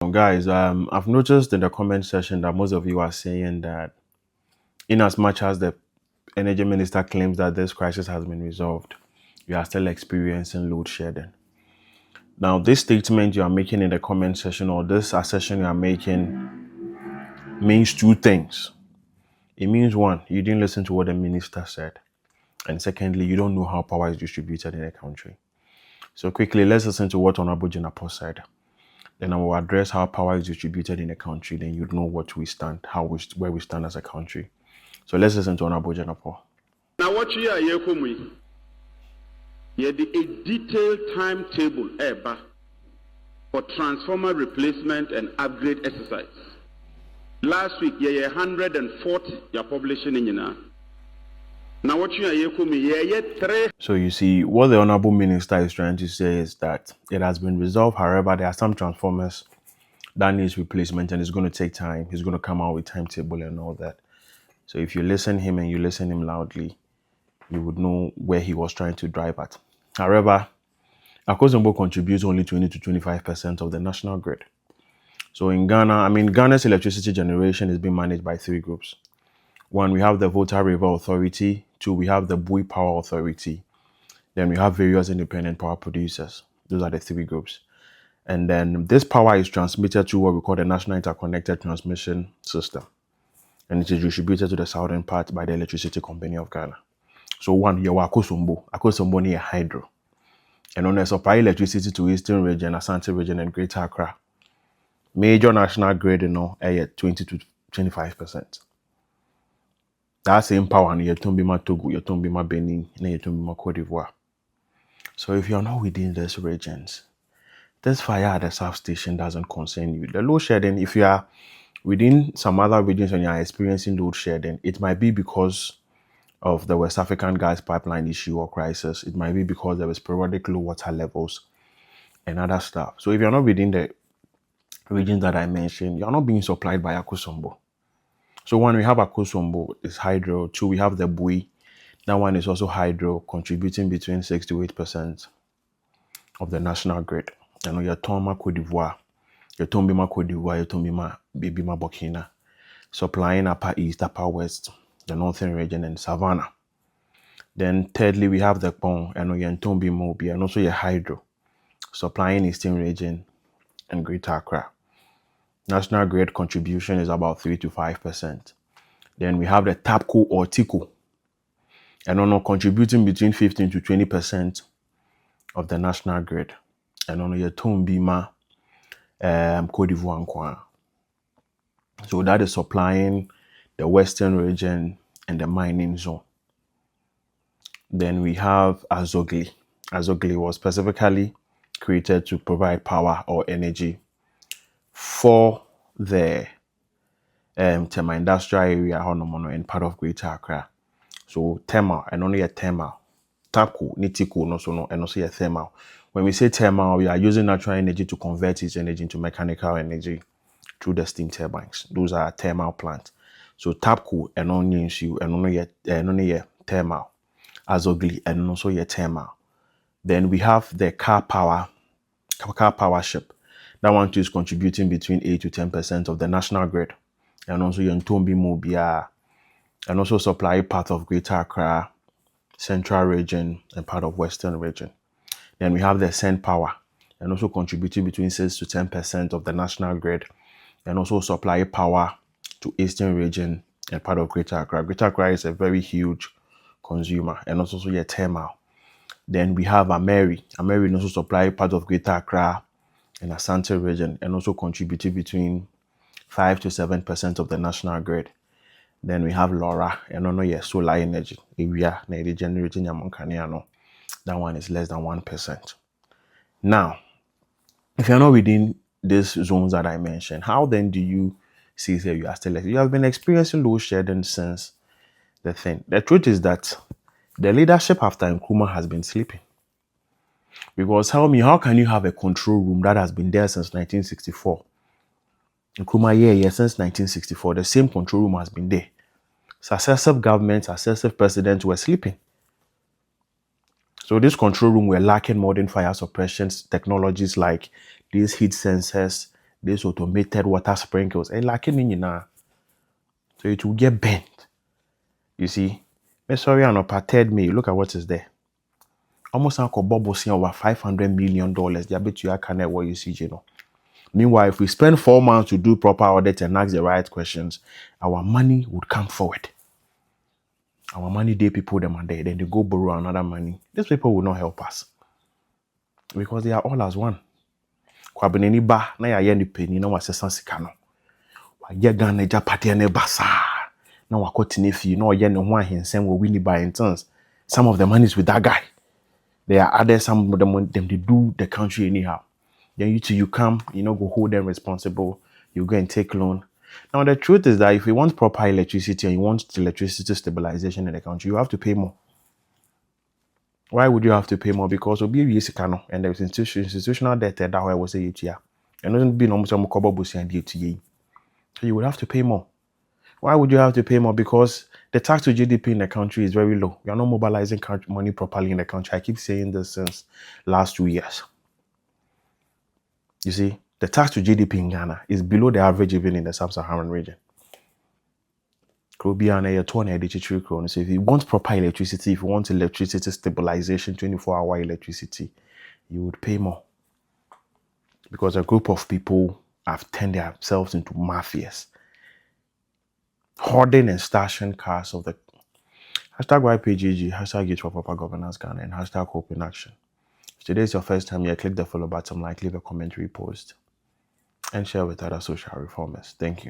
Guys, I've noticed in the comment section that most of you are saying that in as much as the energy minister claims that this crisis has been resolved, you are still experiencing load shedding. Now, this statement you are making in the comment section or this assertion you are making means two things. It means one, you didn't listen to what the minister said. And secondly, you don't know how power is distributed in the country. So quickly, let's listen to what Honorable Jinapo said. Then I will address how power is distributed in the country. Then you'd know what we stand, where we stand as a country. So let's listen to Honorable Jinapo. Now what you are here come a detailed timetable for transformer replacement and upgrade exercise. Last week, 140 you're publishing in now. Now what you are here come three. So you see, what the Honorable Minister is trying to say is that it has been resolved. However, there are some transformers that needs replacement and it's going to take time. He's going to come out with timetable and all that. So if you listen him and you listen him loudly, you would know where he was trying to drive at. However, AKOSOMBO contributes only 20 to 25% of the national grid. So in Ghana, Ghana's electricity generation is being managed by three groups. One, we have the Volta River Authority. Two, we have the Bui Power Authority. Then we have various independent power producers. Those are the three groups. And then this power is transmitted to what we call the National Interconnected Transmission System. And it is distributed to the southern part by the Electricity Company of Ghana. So one, you have AKOSOMBO. AKOSOMBO near hydro. And on the supply electricity to Eastern region, Asante region, and Greater Accra. Major national grid, 20 to 25%. That same power, and Yetumbima Togo, Yetumbima Benin, and Yetumbima Cote d'Ivoire. So if you're not within these regions, this fire at the substation doesn't concern you. The load shedding, if you are within some other regions and you are experiencing load shedding, it might be because of the West African gas pipeline issue or crisis. It might be because there is periodic low water levels and other stuff. So if you're not within the regions that I mentioned, you're not being supplied by AKOSOMBO. So one, we have AKOSOMBO, is hydro. Two, we have the Bui. That one is also hydro, contributing between 6 to 8% of the national grid. And your Toma Cote d'Ivoire, your Tombima Cote d'Ivoire, your Tombima Bibima Burkina, supplying upper east, upper west, the northern region, and savannah. Then thirdly, we have the Pong and your Tombima Obi, and also your hydro, supplying eastern region and Greater Accra. National grid contribution is about 3 to 5%. Then we have the TAPCO or TICO, and contributing between 15 to 20% of the national grid. And on your Tombima Cote d'Ivoire. So that is supplying the western region and the mining zone. Then we have Azogli. Azogli was specifically created to provide power or energy for the Tema industrial area and part of Greater Accra. So thermal and only a thermal. TAPCO, NITICO, and also a thermal. When we say thermal, we are using natural energy to convert its energy into mechanical energy through the steam turbines. Those are thermal plants. So TAPCO and only issue and only a thermal. Azogli and also a thermal. Then we have the car power ship. That one too is contributing between 8 to 10% of the national grid. And also your Ntombi Mobia, and also supply part of Greater Accra, Central region, and part of Western region. Then we have the Send Power, and also contributing between 6 to 10% of the national grid, and also supply power to Eastern region and part of Greater Accra. Greater Accra is a very huge consumer, and also your thermal. Then we have Ameri. Ameri also supply part of Greater Accra and Asante region, and also contributing between 5 to 7% of the national grid. Then we have Laura, and your solar energy. Area generating that one is less than 1%. Now, if you're not within these zones that I mentioned, how then do you see that you are still? You have been experiencing load shedding since the thing. The truth is that the leadership after Nkrumah has been sleeping. Because tell me, how can you have a control room that has been there since 1964? Nkrumah, since 1964, the same control room has been there. Successive governments, successive presidents were sleeping. So this control room were lacking modern fire suppression technologies like these heat sensors, This automated water sprinkles. And like in so it will get bent. You see? Sorry, an apartheid me. Look at what is there. Almost like a bubble seeing over $500 million. They bet you I can't what you see, you know. Meanwhile, if we spend 4 months to do proper audit and ask the right questions, our money would come forward. Our money, they people them are there, then they go borrow another money. These people will not help us because they are all as one. Kwabineni ba na ya ni penny na wasesa sika no. Wa ye Ghana Japati ne basa. Na wakotine fi na oye ne ho ahensem wo wini by instance. Some of the money is with that guy. There are others, some of them they do the country anyhow. Then you come, go hold them responsible. You go and take loan. Now the truth is that if you want proper electricity and you want electricity stabilization in the country, you have to pay more. Why would you have to pay more? Because obi yesikano and there's institutional debt that I was say it here. And doesn't be no some kobo busi and DTA. So you would have to pay more. Why would you have to pay more? Because the tax to GDP in the country is very low. We are not mobilizing money properly in the country. I keep saying this since last 2 years. You see, the tax to GDP in Ghana is below the average even in the sub-Saharan region. So if you want proper electricity, if you want electricity stabilization, 24-hour electricity, you would pay more. Because a group of people have turned themselves into mafias. Hoarding and stashing cars of the hashtag YPGG, hashtag Youth for Proper Governance Ghana, and hashtag Hope in Action. If today is your first time here, click the follow button, like, leave a commentary post, and share with other social reformers. Thank you.